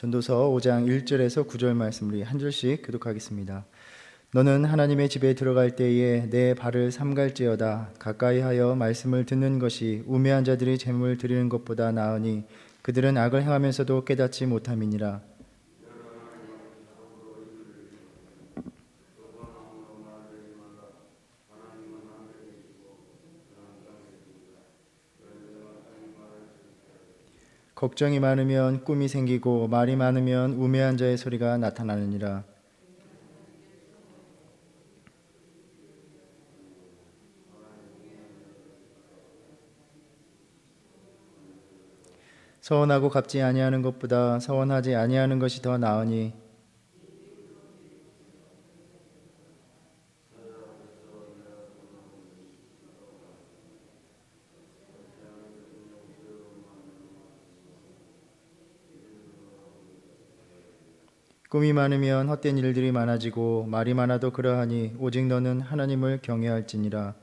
전도서 5장 1절에서 9절 말씀을 우리 한 절씩 교독하겠습니다. 너는 하나님의 집에 들어갈 때에 내 발을 삼갈지어다. 가까이하여 말씀을 듣는 것이 우매한 자들이 재물 드리는 것보다 나으니 그들은 악을 행하면서도 깨닫지 못함이니라. 걱정이 많으면 꿈이 생기고 말이 많으면 우매한 자의 소리가 나타나느니라. 서원하고 갚지 아니하는 것보다 서원하지 아니하는 것이 더 나으니 꿈이 많으면 헛된 일들이 많아지고 말이 많아도 그러하니 오직 너는 하나님을 경외할지니라.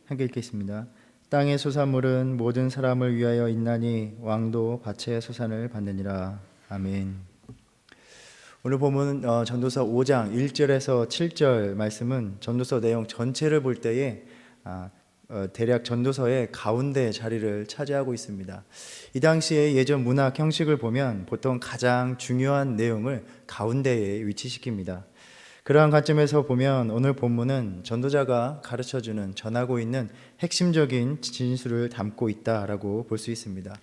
함께 읽겠습니다. 땅의 소산물은 모든 사람을 위하여 있나니 왕도 밭의 소산을 받느니라. 아멘. 오늘 보면 전도서 5장 1절에서 7절 말씀은 전도서 내용 전체를 볼 때에 대략 전도서의 가운데 자리를 차지하고 있습니다. 이 당시에 예전 문학 형식을 보면 보통 가장 중요한 내용을 가운데에 위치시킵니다. 그러한 관점에서 보면 오늘 본문은 전도자가 가르쳐주는, 전하고 있는 핵심적인 진술을 담고 있다라고 볼 수 있습니다.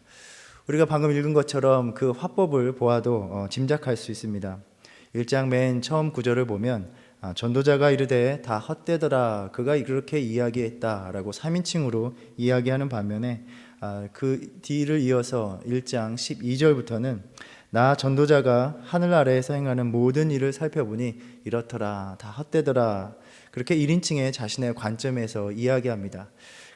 우리가 방금 읽은 것처럼 그 화법을 보아도 짐작할 수 있습니다. 1장 맨 처음 구절을 보면 전도자가 이르되 다 헛되더라, 그가 이렇게 이야기했다라고 3인칭으로 이야기하는 반면에 그 뒤를 이어서 1장 12절부터는 나 전도자가 하늘 아래에서 행하는 모든 일을 살펴보니 이렇더라, 다 헛되더라, 그렇게 1인칭의 자신의 관점에서 이야기합니다.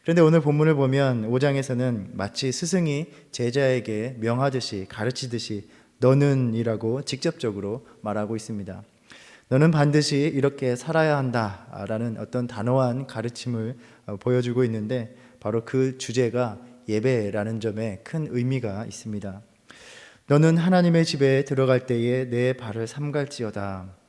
그런데 오늘 본문을 보면 5장에서는 마치 스승이 제자에게 명하듯이, 가르치듯이 너는 이라고 직접적으로 말하고 있습니다. 너는 반드시 이렇게 살아야 한다 라는 어떤 단호한 가르침을 보여주고 있는데 바로 그 주제가 예배라는 점에 큰 의미가 있습니다. 너는 하나님의 집에 들어갈 때에 내 발을 삼갈지어다.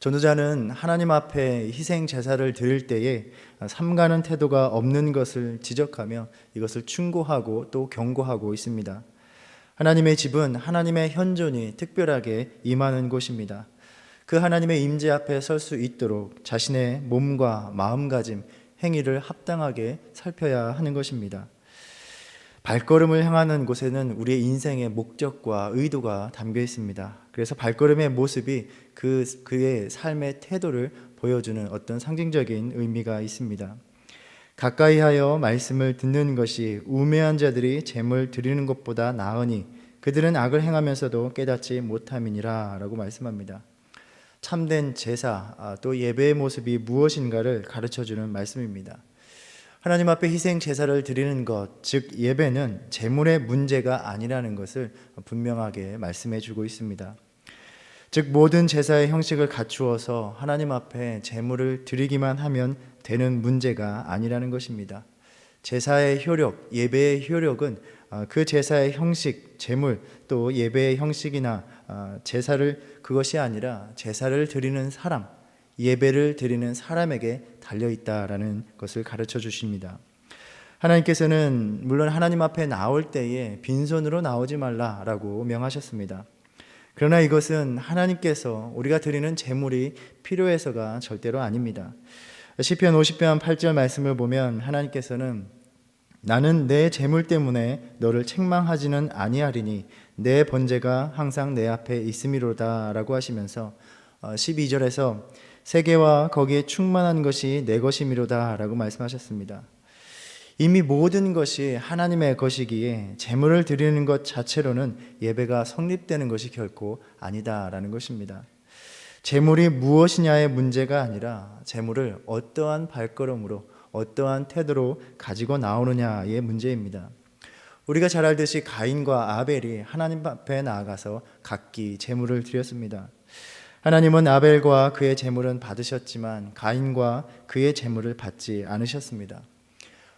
전도자는 하나님 앞에 희생 제사를 드릴 때에 삼가는 태도가 없는 것을 지적하며 이것을 충고하고 또 경고하고 있습니다. 하나님의 집은 하나님의 현존이 특별하게 임하는 곳입니다. 그 하나님의 임재 앞에 설 수 있도록 자신의 몸과 마음가짐, 행위를 합당하게 살펴야 하는 것입니다. 발걸음을 향하는 곳에는 우리의 인생의 목적과 의도가 담겨 있습니다. 그래서 발걸음의 모습이 그의 삶의 태도를 보여주는 어떤 상징적인 의미가 있습니다. 가까이 하여 말씀을 듣는 것이 우매한 자들이 재물 드리는 것보다 나으니 그들은 악을 행하면서도 깨닫지 못함이니라 라고 말씀합니다. 참된 제사, 또 예배의 모습이 무엇인가를 가르쳐주는 말씀입니다. 하나님 앞에 희생 제사를 드리는 것, 즉 예배는 재물의 문제가 아니라는 것을 분명하게 말씀해 주고 있습니다. 즉 모든 제사의 형식을 갖추어서 하나님 앞에 제물을 드리기만 하면 되는 문제가 아니라는 것입니다. 제사의 효력, 예배의 효력은 그 제사의 형식, 제물, 또 예배의 형식이나 그것이 아니라 제사를 드리는 사람, 예배를 드리는 사람에게 달려있다라는 것을 가르쳐 주십니다. 하나님께서는 물론 하나님 앞에 나올 때에 빈손으로 나오지 말라라고 명하셨습니다. 그러나 이것은 하나님께서 우리가 드리는 제물이 필요해서가 절대로 아닙니다. 시편 50편 8절 말씀을 보면 하나님께서는 나는 내 재물 때문에 너를 책망하지는 아니하리니 내 번제가 항상 내 앞에 있음이로다 라고 하시면서 12절에서 세계와 거기에 충만한 것이 내 것임이로다 라고 말씀하셨습니다. 이미 모든 것이 하나님의 것이기에 제물을 드리는 것 자체로는 예배가 성립되는 것이 결코 아니다라는 것입니다. 제물이 무엇이냐의 문제가 아니라 제물을 어떠한 발걸음으로, 어떠한 태도로 가지고 나오느냐의 문제입니다. 우리가 잘 알듯이 가인과 아벨이 하나님 앞에 나아가서 각기 제물을 드렸습니다. 하나님은 아벨과 그의 제물은 받으셨지만 가인과 그의 제물을 받지 않으셨습니다.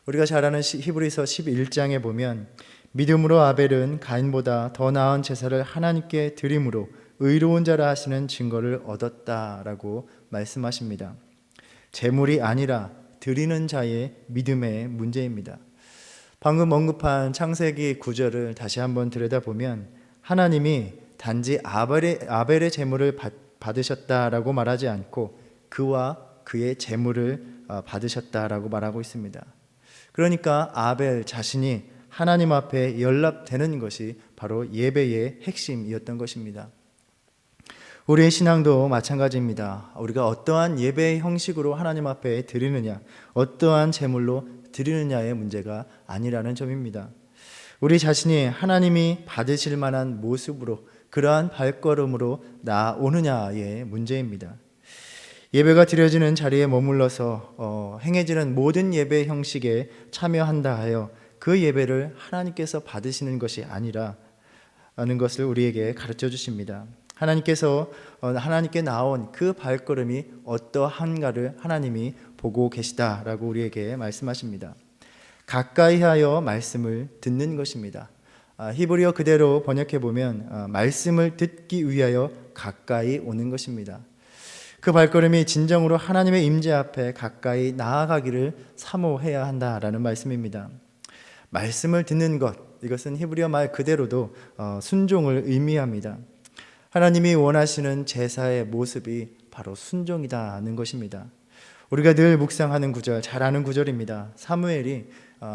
우리가 잘 아는 히브리서 11장에 보면 믿음으로 아벨은 가인보다 더 나은 제사를 하나님께 드림으로 의로운 자라 하시는 증거를 얻었다라고 말씀하십니다. 제물이 아니라 드리는 자의 믿음의 문제입니다. 방금 언급한 창세기 9절을 다시 한번 들여다보면 하나님이 단지 아벨의 제물을 받으셨다라고 말하지 않고 그와 그의 제물을 받으셨다라고 말하고 있습니다. 그러니까 아벨 자신이 하나님 앞에 연락되는 것이 바로 예배의 핵심이었던 것입니다. 우리의 신앙도 마찬가지입니다. 우리가 어떠한 예배의 형식으로 하나님 앞에 드리느냐, 어떠한 제물로 드리느냐의 문제가 아니라는 점입니다. 우리 자신이 하나님이 받으실 만한 모습으로 그러한 발걸음으로 나오느냐의 문제입니다. 예배가 드려지는 자리에 머물러서 행해지는 모든 예배 형식에 참여한다 하여 그 예배를 하나님께서 받으시는 것이 아니라 하는 것을 우리에게 가르쳐 주십니다. 하나님께서 하나님께 나온 그 발걸음이 어떠한가를 하나님이 보고 계시다라고 우리에게 말씀하십니다. 가까이 하여 말씀을 듣는 것입니다. 히브리어 그대로 번역해 보면 말씀을 듣기 위하여 가까이 오는 것입니다. 그 발걸음이 진정으로 하나님의 임재 앞에 가까이 나아가기를 사모해야 한다라는 말씀입니다. 말씀을 듣는 것, 이것은 히브리어 말 그대로도 순종을 의미합니다. 하나님이 원하시는 제사의 모습이 바로 순종이다는 것입니다. 우리가 늘 묵상하는 구절, 잘 아는 구절입니다. 사무엘이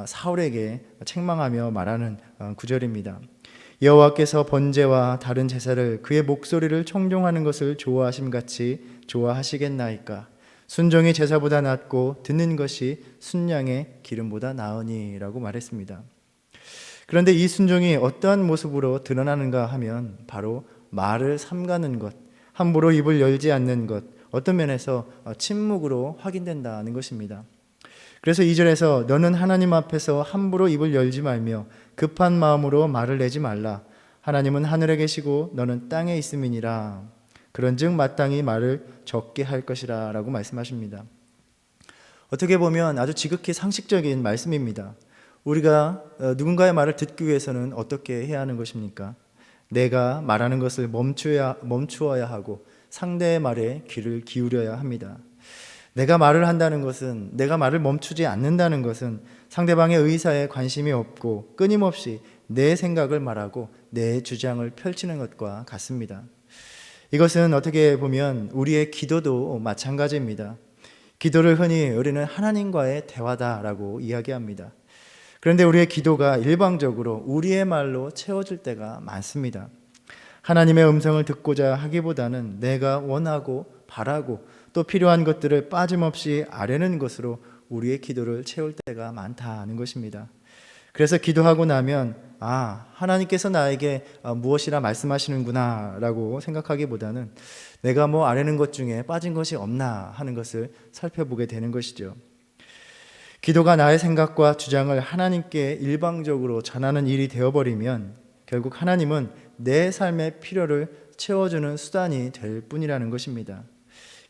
사울에게 책망하며 말하는 구절입니다. 여호와께서 번제와 다른 제사를 그의 목소리를 청종하는 것을 좋아하심같이 좋아하시겠나이까? 순종이 제사보다 낫고 듣는 것이 순양의 기름보다 나으니라고 말했습니다. 그런데 이 순종이 어떠한 모습으로 드러나는가 하면 바로 말을 삼가는 것, 함부로 입을 열지 않는 것, 어떤 면에서 침묵으로 확인된다는 것입니다. 그래서 2절에서 너는 하나님 앞에서 함부로 입을 열지 말며 급한 마음으로 말을 내지 말라. 하나님은 하늘에 계시고 너는 땅에 있음이니라. 그런즉 마땅히 말을 적게 할 것이라 라고 말씀하십니다. 어떻게 보면 아주 지극히 상식적인 말씀입니다. 우리가 누군가의 말을 듣기 위해서는 어떻게 해야 하는 것입니까? 내가 말하는 것을 멈추어야 하고 상대의 말에 귀를 기울여야 합니다. 내가 말을 한다는 것은, 내가 말을 멈추지 않는다는 것은 상대방의 의사에 관심이 없고 끊임없이 내 생각을 말하고 내 주장을 펼치는 것과 같습니다. 이것은 어떻게 보면 우리의 기도도 마찬가지입니다. 기도를 흔히 우리는 하나님과의 대화다라고 이야기합니다. 그런데 우리의 기도가 일방적으로 우리의 말로 채워질 때가 많습니다. 하나님의 음성을 듣고자 하기보다는 내가 원하고 바라고 또 필요한 것들을 빠짐없이 아뢰는 것으로 우리의 기도를 채울 때가 많다는 것입니다. 그래서 기도하고 나면 하나님께서 나에게 무엇이라 말씀하시는구나 라고 생각하기보다는 내가 아뢰는 것 중에 빠진 것이 없나 하는 것을 살펴보게 되는 것이죠. 기도가 나의 생각과 주장을 하나님께 일방적으로 전하는 일이 되어버리면 결국 하나님은 내 삶의 필요를 채워주는 수단이 될 뿐이라는 것입니다.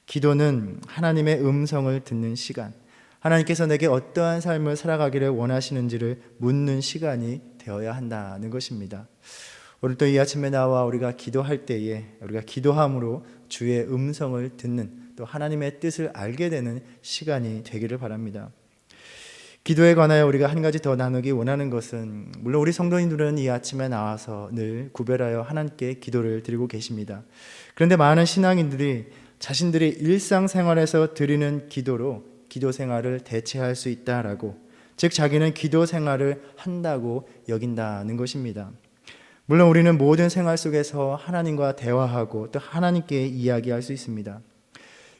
기도는 하나님의 음성을 듣는 시간, 하나님께서 내게 어떠한 삶을 살아가기를 원하시는지를 묻는 시간이 되어야 한다는 것입니다. 오늘 또 이 아침에 나와 우리가 기도할 때에 우리가 기도함으로 주의 음성을 듣는 또 하나님의 뜻을 알게 되는 시간이 되기를 바랍니다. 기도에 관하여 우리가 한 가지 더 나누기 원하는 것은, 물론 우리 성도님들은 이 아침에 나와서 늘 구별하여 하나님께 기도를 드리고 계십니다. 그런데 많은 신앙인들이 자신들이 일상생활에서 드리는 기도로 기도 생활을 대체할 수 있다라고, 즉 자기는 기도 생활을 한다고 여긴다는 것입니다. 물론 우리는 모든 생활 속에서 하나님과 대화하고 또 하나님께 이야기할 수 있습니다.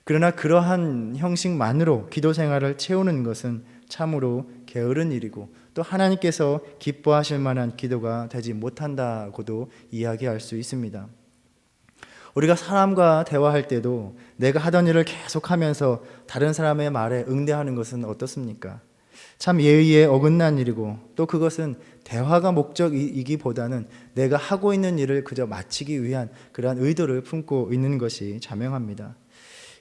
그러나 그러한 형식만으로 기도 생활을 채우는 것은 참으로 게으른 일이고 또 하나님께서 기뻐하실 만한 기도가 되지 못한다고도 이야기할 수 있습니다. 우리가 사람과 대화할 때도 내가 하던 일을 계속하면서 다른 사람의 말에 응대하는 것은 어떻습니까? 참 예의에 어긋난 일이고, 또 그것은 대화가 목적이기보다는 내가 하고 있는 일을 그저 마치기 위한 그러한 의도를 품고 있는 것이 자명합니다.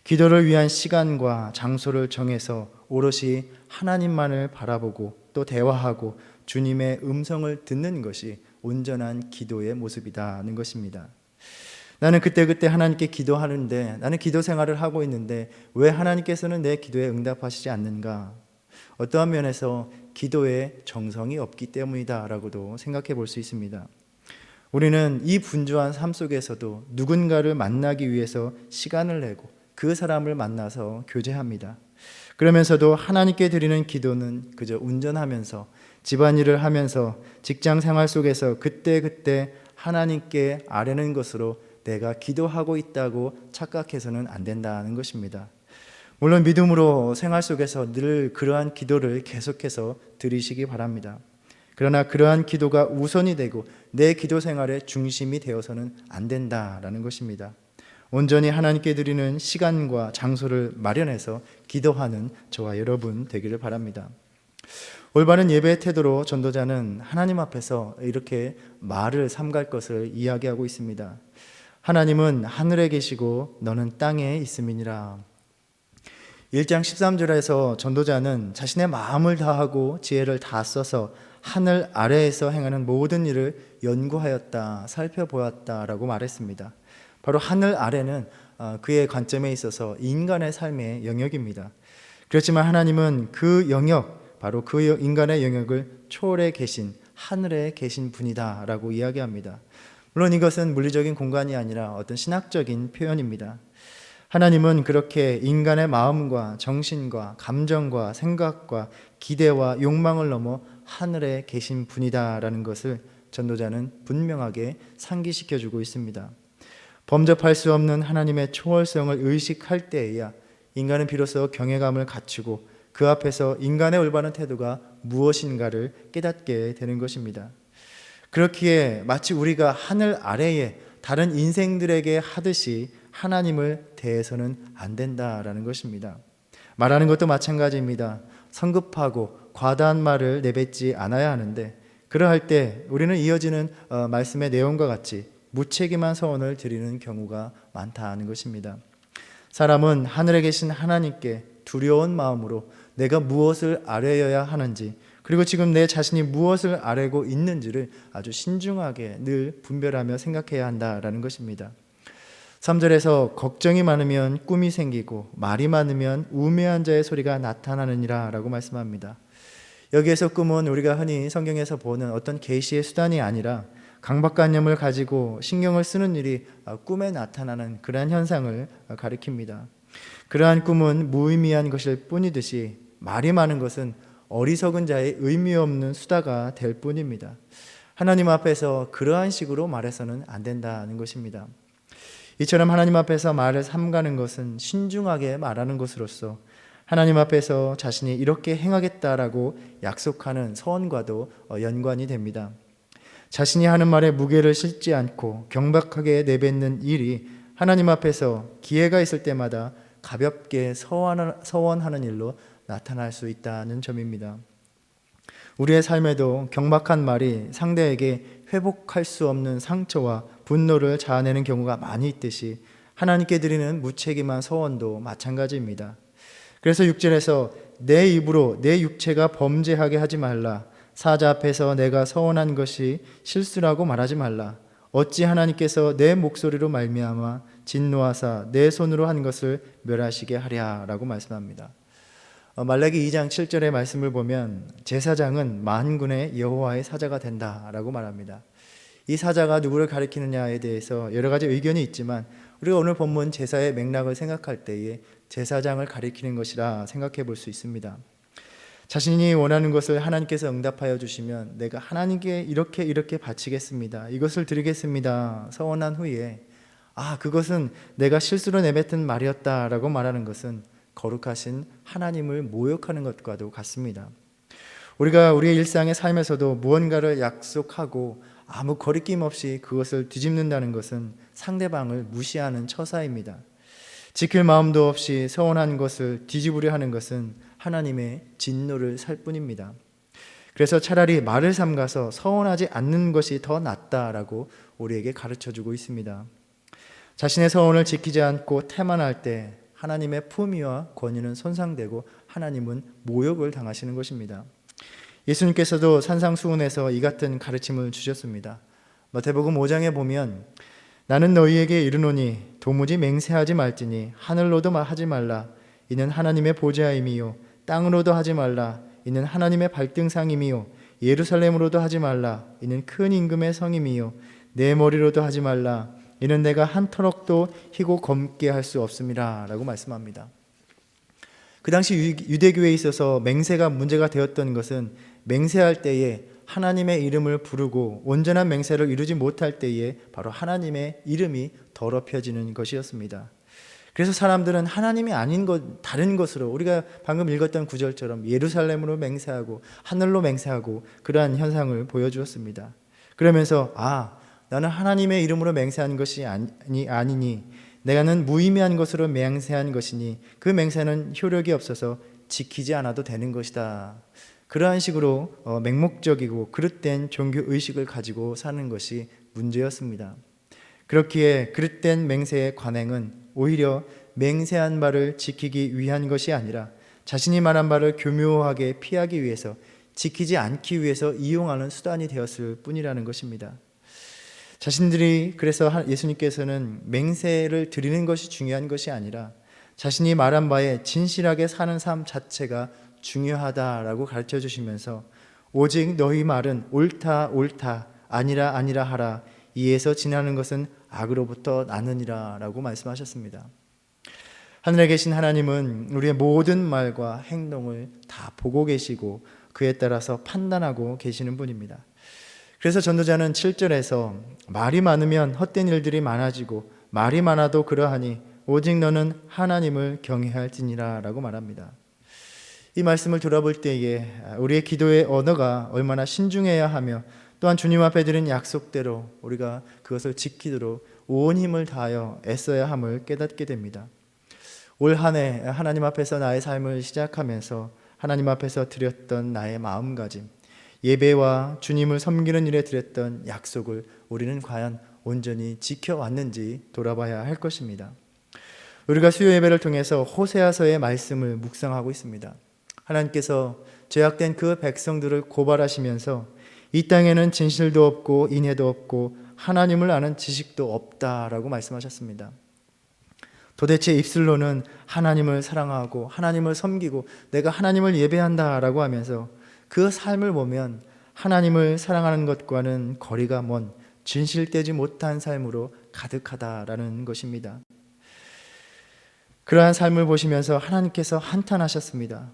기도를 위한 시간과 장소를 정해서 오롯이 하나님만을 바라보고 또 대화하고 주님의 음성을 듣는 것이 온전한 기도의 모습이라는 것입니다. 나는 그때그때 하나님께 기도하는데, 나는 기도 생활을 하고 있는데 왜 하나님께서는 내 기도에 응답하시지 않는가? 어떠한 면에서 기도에 정성이 없기 때문이다라고도 생각해 볼 수 있습니다. 우리는 이 분주한 삶 속에서도 누군가를 만나기 위해서 시간을 내고 그 사람을 만나서 교제합니다. 그러면서도 하나님께 드리는 기도는 그저 운전하면서, 집안일을 하면서, 직장 생활 속에서 그때그때 하나님께 아뢰는 것으로 내가 기도하고 있다고 착각해서는 안 된다는 것입니다. 물론 믿음으로 생활 속에서 늘 그러한 기도를 계속해서 드리시기 바랍니다. 그러나 그러한 기도가 우선이 되고 내 기도 생활의 중심이 되어서는 안 된다라는 것입니다. 온전히 하나님께 드리는 시간과 장소를 마련해서 기도하는 저와 여러분 되기를 바랍니다. 올바른 예배의 태도로 전도자는 하나님 앞에서 이렇게 말을 삼갈 것을 이야기하고 있습니다. 하나님은 하늘에 계시고 너는 땅에 있음이니라. 1장 13절에서 전도자는 자신의 마음을 다하고 지혜를 다 써서 하늘 아래에서 행하는 모든 일을 연구하였다, 살펴보았다라고 말했습니다. 바로 하늘 아래는 그의 관점에 있어서 인간의 삶의 영역입니다. 그렇지만 하나님은 그 영역, 바로 그 인간의 영역을 초월해 계신 하늘에 계신 분이다라고 이야기합니다. 물론 이것은 물리적인 공간이 아니라 어떤 신학적인 표현입니다. 하나님은 그렇게 인간의 마음과 정신과 감정과 생각과 기대와 욕망을 넘어 하늘에 계신 분이다라는 것을 전도자는 분명하게 상기시켜주고 있습니다. 범접할 수 없는 하나님의 초월성을 의식할 때에야 인간은 비로소 경외감을 갖추고 그 앞에서 인간의 올바른 태도가 무엇인가를 깨닫게 되는 것입니다. 그렇기에 마치 우리가 하늘 아래에 다른 인생들에게 하듯이 하나님을 대해서는 안 된다라는 것입니다. 말하는 것도 마찬가지입니다. 성급하고 과다한 말을 내뱉지 않아야 하는데, 그러할 때 우리는 이어지는 말씀의 내용과 같이 무책임한 서원을 드리는 경우가 많다는 것입니다. 사람은 하늘에 계신 하나님께 두려운 마음으로 내가 무엇을 아뢰어야 하는지, 그리고 지금 내 자신이 무엇을 아뢰고 있는지를 아주 신중하게 늘 분별하며 생각해야 한다라는 것입니다. 3절에서 걱정이 많으면 꿈이 생기고 말이 많으면 우매한 자의 소리가 나타나느니라 라고 말씀합니다. 여기에서 꿈은 우리가 흔히 성경에서 보는 어떤 계시의 수단이 아니라 강박관념을 가지고 신경을 쓰는 일이 꿈에 나타나는 그러한 현상을 가리킵니다. 그러한 꿈은 무의미한 것일 뿐이듯이 말이 많은 것은 어리석은 자의 의미 없는 수다가 될 뿐입니다. 하나님 앞에서 그러한 식으로 말해서는 안 된다는 것입니다. 이처럼 하나님 앞에서 말을 삼가는 것은 신중하게 말하는 것으로서 하나님 앞에서 자신이 이렇게 행하겠다라고 약속하는 서원과도 연관이 됩니다. 자신이 하는 말에 무게를 실지 않고 경박하게 내뱉는 일이 하나님 앞에서 기회가 있을 때마다 가볍게 서원하는 일로 나타날 수 있다는 점입니다. 우리의 삶에도 경박한 말이 상대에게 회복할 수 없는 상처와 분노를 자아내는 경우가 많이 있듯이 하나님께 드리는 무책임한 서원도 마찬가지입니다. 그래서 6절에서 내 입으로 내 육체가 범죄하게 하지 말라. 사자 앞에서 내가 서원한 것이 실수라고 말하지 말라. 어찌 하나님께서 내 목소리로 말미암아 진노하사 내 손으로 한 것을 멸하시게 하랴라고 말씀합니다. 말라기 2장 7절의 말씀을 보면 제사장은 만군의 여호와의 사자가 된다라고 말합니다. 이 사자가 누구를 가리키느냐에 대해서 여러 가지 의견이 있지만 우리가 오늘 본문 제사의 맥락을 생각할 때에 제사장을 가리키는 것이라 생각해 볼 수 있습니다. 자신이 원하는 것을 하나님께서 응답하여 주시면 내가 하나님께 이렇게 바치겠습니다. 이것을 드리겠습니다. 서원한 후에 그것은 내가 실수로 내뱉은 말이었다라고 말하는 것은 거룩하신 하나님을 모욕하는 것과도 같습니다. 우리가 우리의 일상의 삶에서도 무언가를 약속하고 아무 거리낌 없이 그것을 뒤집는다는 것은 상대방을 무시하는 처사입니다. 지킬 마음도 없이 서원한 것을 뒤집으려 하는 것은 하나님의 진노를 살 뿐입니다. 그래서 차라리 말을 삼가서 서원하지 않는 것이 더 낫다라고 우리에게 가르쳐주고 있습니다. 자신의 서원을 지키지 않고 태만할 때 하나님의 품위와 권위는 손상되고 하나님은 모욕을 당하시는 것입니다. 예수님께서도 산상수훈에서 이 같은 가르침을 주셨습니다. 마태복음 5장에 보면 나는 너희에게 이르노니 도무지 맹세하지 말지니 하늘로도 하지 말라 이는 하나님의 보좌임이요 땅으로도 하지 말라 이는 하나님의 발등상임이요 예루살렘으로도 하지 말라 이는 큰 임금의 성임이요 내 머리로도 하지 말라 이는 내가 한 터럭도 희고 검게 할 수 없음이라 라고 말씀합니다. 그 당시 유대교에 있어서 맹세가 문제가 되었던 것은 맹세할 때에 하나님의 이름을 부르고 온전한 맹세를 이루지 못할 때에 바로 하나님의 이름이 더럽혀지는 것이었습니다. 그래서 사람들은 하나님이 아닌 것, 다른 것으로 우리가 방금 읽었던 구절처럼 예루살렘으로 맹세하고 하늘로 맹세하고 그러한 현상을 보여주었습니다. 그러면서 나는 하나님의 이름으로 맹세한 것이 아니니 내가는 무의미한 것으로 맹세한 것이니 그 맹세는 효력이 없어서 지키지 않아도 되는 것이다. 그러한 식으로 맹목적이고 그릇된 종교의식을 가지고 사는 것이 문제였습니다. 그렇기에 그릇된 맹세의 관행은 오히려 맹세한 바를 지키기 위한 것이 아니라 자신이 말한 바를 교묘하게 피하기 위해서 지키지 않기 위해서 이용하는 수단이 되었을 뿐이라는 것입니다. 자신들이 그래서 예수님께서는 맹세를 드리는 것이 중요한 것이 아니라 자신이 말한 바에 진실하게 사는 삶 자체가 중요하다라고 가르쳐 주시면서 오직 너희 말은 옳다 옳다 아니라 아니라 하라 이에서 지나는 것은 악으로부터 나느니라 라고 말씀하셨습니다. 하늘에 계신 하나님은 우리의 모든 말과 행동을 다 보고 계시고 그에 따라서 판단하고 계시는 분입니다. 그래서 전도자는 7절에서 말이 많으면 헛된 일들이 많아지고 말이 많아도 그러하니 오직 너는 하나님을 경외할지니라 라고 말합니다. 이 말씀을 돌아볼 때에 우리의 기도의 언어가 얼마나 신중해야 하며 또한 주님 앞에 드린 약속대로 우리가 그것을 지키도록 온 힘을 다하여 애써야 함을 깨닫게 됩니다. 올 한 해 하나님 앞에서 나의 삶을 시작하면서 하나님 앞에서 드렸던 나의 마음가짐, 예배와 주님을 섬기는 일에 드렸던 약속을 우리는 과연 온전히 지켜왔는지 돌아봐야 할 것입니다. 우리가 수요 예배를 통해서 호세아서의 말씀을 묵상하고 있습니다. 하나님께서 죄악된 그 백성들을 고발하시면서 이 땅에는 진실도 없고 인애도 없고 하나님을 아는 지식도 없다라고 말씀하셨습니다. 도대체 입술로는 하나님을 사랑하고 하나님을 섬기고 내가 하나님을 예배한다라고 하면서 그 삶을 보면 하나님을 사랑하는 것과는 거리가 먼 진실되지 못한 삶으로 가득하다라는 것입니다. 그러한 삶을 보시면서 하나님께서 한탄하셨습니다.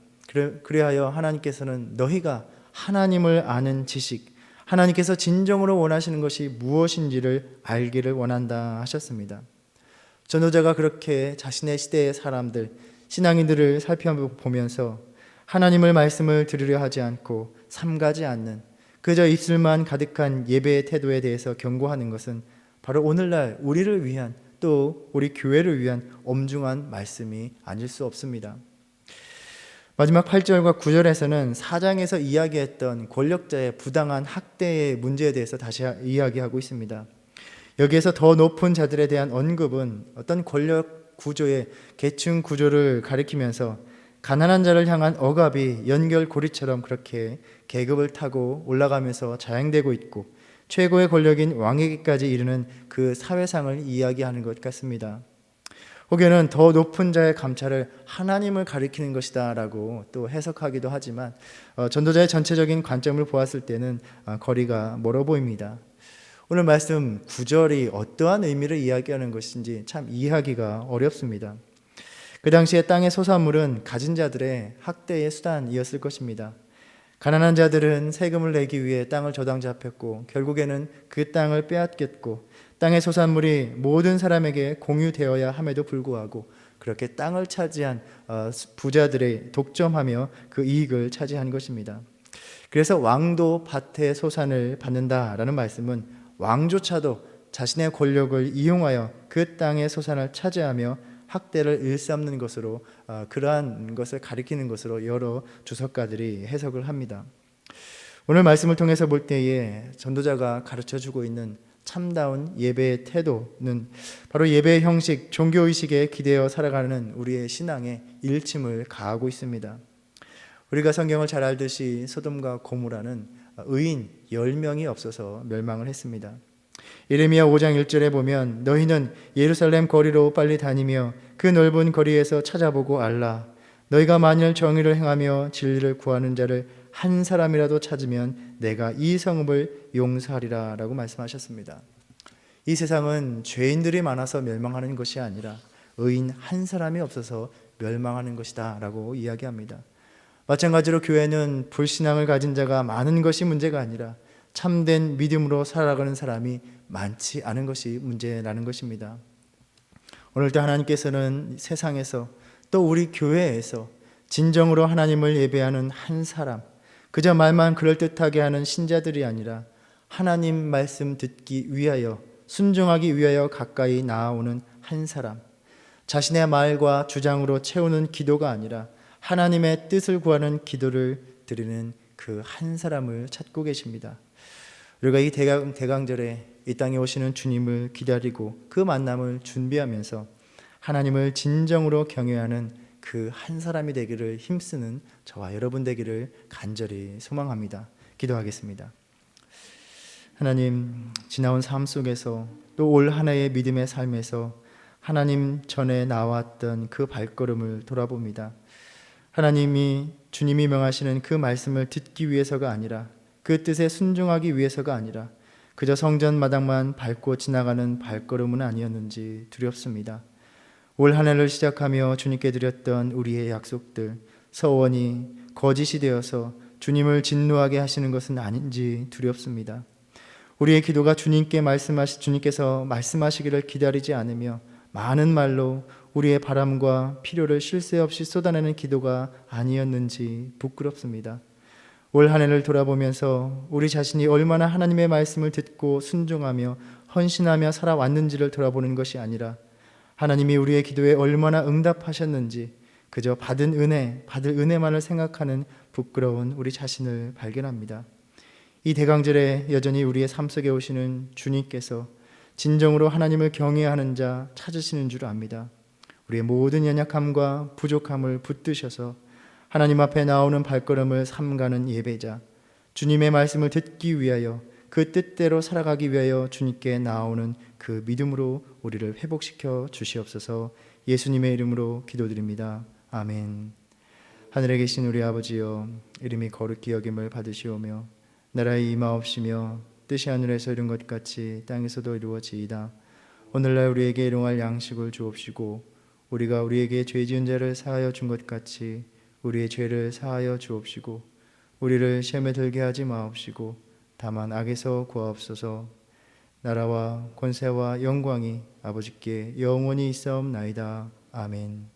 그리하여 하나님께서는 너희가 하나님을 아는 지식, 하나님께서 진정으로 원하시는 것이 무엇인지를 알기를 원한다 하셨습니다. 전도자가 그렇게 자신의 시대의 사람들, 신앙인들을 살펴보면서 하나님을 말씀을 들으려 하지 않고 삼가지 않는 그저 입술만 가득한 예배의 태도에 대해서 경고하는 것은 바로 오늘날 우리를 위한 또 우리 교회를 위한 엄중한 말씀이 아닐 수 없습니다. 마지막 8절과 9절에서는 4장에서 이야기했던 권력자의 부당한 학대의 문제에 대해서 다시 이야기하고 있습니다. 여기에서 더 높은 자들에 대한 언급은 어떤 권력 구조의 계층 구조를 가리키면서 가난한 자를 향한 억압이 연결고리처럼 그렇게 계급을 타고 올라가면서 자행되고 있고 최고의 권력인 왕에게까지 이르는 그 사회상을 이야기하는 것 같습니다. 혹여는 더 높은 자의 감찰을 하나님을 가리키는 것이다 라고 또 해석하기도 하지만 전도자의 전체적인 관점을 보았을 때는 거리가 멀어 보입니다. 오늘 말씀 9절이 어떠한 의미를 이야기하는 것인지 참 이해하기가 어렵습니다. 그 당시에 땅의 소산물은 가진 자들의 학대의 수단이었을 것입니다. 가난한 자들은 세금을 내기 위해 땅을 저당 잡혔고 결국에는 그 땅을 빼앗겼고 땅의 소산물이 모든 사람에게 공유되어야 함에도 불구하고 그렇게 땅을 차지한 부자들의 독점하며 그 이익을 차지한 것입니다. 그래서 왕도 밭의 소산을 받는다라는 말씀은 왕조차도 자신의 권력을 이용하여 그 땅의 소산을 차지하며 학대를 일삼는 것으로 그러한 것을 가리키는 것으로 여러 주석가들이 해석을 합니다. 오늘 말씀을 통해서 볼 때에 전도자가 가르쳐주고 있는 참다운 예배의 태도는 바로 예배의 형식, 종교의식에 기대어 살아가는 우리의 신앙에 일침을 가하고 있습니다. 우리가 성경을 잘 알듯이 소돔과 고모라는 의인 10명이 없어서 멸망을 했습니다. 예레미야 5장 1절에 보면 너희는 예루살렘 거리로 빨리 다니며 그 넓은 거리에서 찾아보고 알라. 너희가 만일 정의를 행하며 진리를 구하는 자를 한 사람이라도 찾으면 내가 이 성읍을 용서하리라 라고 말씀하셨습니다. 이 세상은 죄인들이 많아서 멸망하는 것이 아니라 의인 한 사람이 없어서 멸망하는 것이다 라고 이야기합니다. 마찬가지로 교회는 불신앙을 가진 자가 많은 것이 문제가 아니라 참된 믿음으로 살아가는 사람이 많지 않은 것이 문제라는 것입니다. 오늘도 하나님께서는 세상에서 또 우리 교회에서 진정으로 하나님을 예배하는 한 사람, 그저 말만 그럴듯하게 하는 신자들이 아니라 하나님 말씀 듣기 위하여, 순종하기 위하여 가까이 나아오는 한 사람, 자신의 말과 주장으로 채우는 기도가 아니라 하나님의 뜻을 구하는 기도를 드리는 그 한 사람을 찾고 계십니다. 우리가 이 대강절에 이 땅에 오시는 주님을 기다리고 그 만남을 준비하면서 하나님을 진정으로 경외하는 그 한 사람이 되기를 힘쓰는 저와 여러분 되기를 간절히 소망합니다. 기도하겠습니다. 하나님, 지나온 삶 속에서 또 올 한 해의 믿음의 삶에서 하나님 전에 나왔던 그 발걸음을 돌아봅니다. 하나님이 주님이 명하시는 그 말씀을 듣기 위해서가 아니라 그 뜻에 순종하기 위해서가 아니라 그저 성전 마당만 밟고 지나가는 발걸음은 아니었는지 두렵습니다. 올 한 해를 시작하며 주님께 드렸던 우리의 약속들, 서원이 거짓이 되어서 주님을 진노하게 하시는 것은 아닌지 두렵습니다. 우리의 기도가 주님께서 말씀하시기를 기다리지 않으며 많은 말로 우리의 바람과 필요를 쉴 새 없이 쏟아내는 기도가 아니었는지 부끄럽습니다. 올 한 해를 돌아보면서 우리 자신이 얼마나 하나님의 말씀을 듣고 순종하며 헌신하며 살아왔는지를 돌아보는 것이 아니라 하나님이 우리의 기도에 얼마나 응답하셨는지 그저 받을 은혜만을 생각하는 부끄러운 우리 자신을 발견합니다. 이 대강절에 여전히 우리의 삶 속에 오시는 주님께서 진정으로 하나님을 경외하는 자 찾으시는 줄 압니다. 우리의 모든 연약함과 부족함을 붙드셔서 하나님 앞에 나오는 발걸음을 삼가는 예배자, 주님의 말씀을 듣기 위하여 그 뜻대로 살아가기 위하여 주님께 나오는 그 믿음으로 우리를 회복시켜 주시옵소서. 예수님의 이름으로 기도드립니다. 아멘. 하늘에 계신 우리 아버지여, 이름이 거룩히 여김을 받으시오며 나라의 임하옵시며 뜻이 하늘에서 이룬 것 같이 땅에서도 이루어지이다. 오늘날 우리에게 일용할 양식을 주옵시고 우리가 우리에게 죄 지은 자를 사하여 준 것 같이 우리의 죄를 사하여 주옵시고 우리를 시험에 들게 하지 마옵시고 다만 악에서 구하옵소서. 나라와 권세와 영광이 아버지께 영원히 있사옵나이다. 아멘.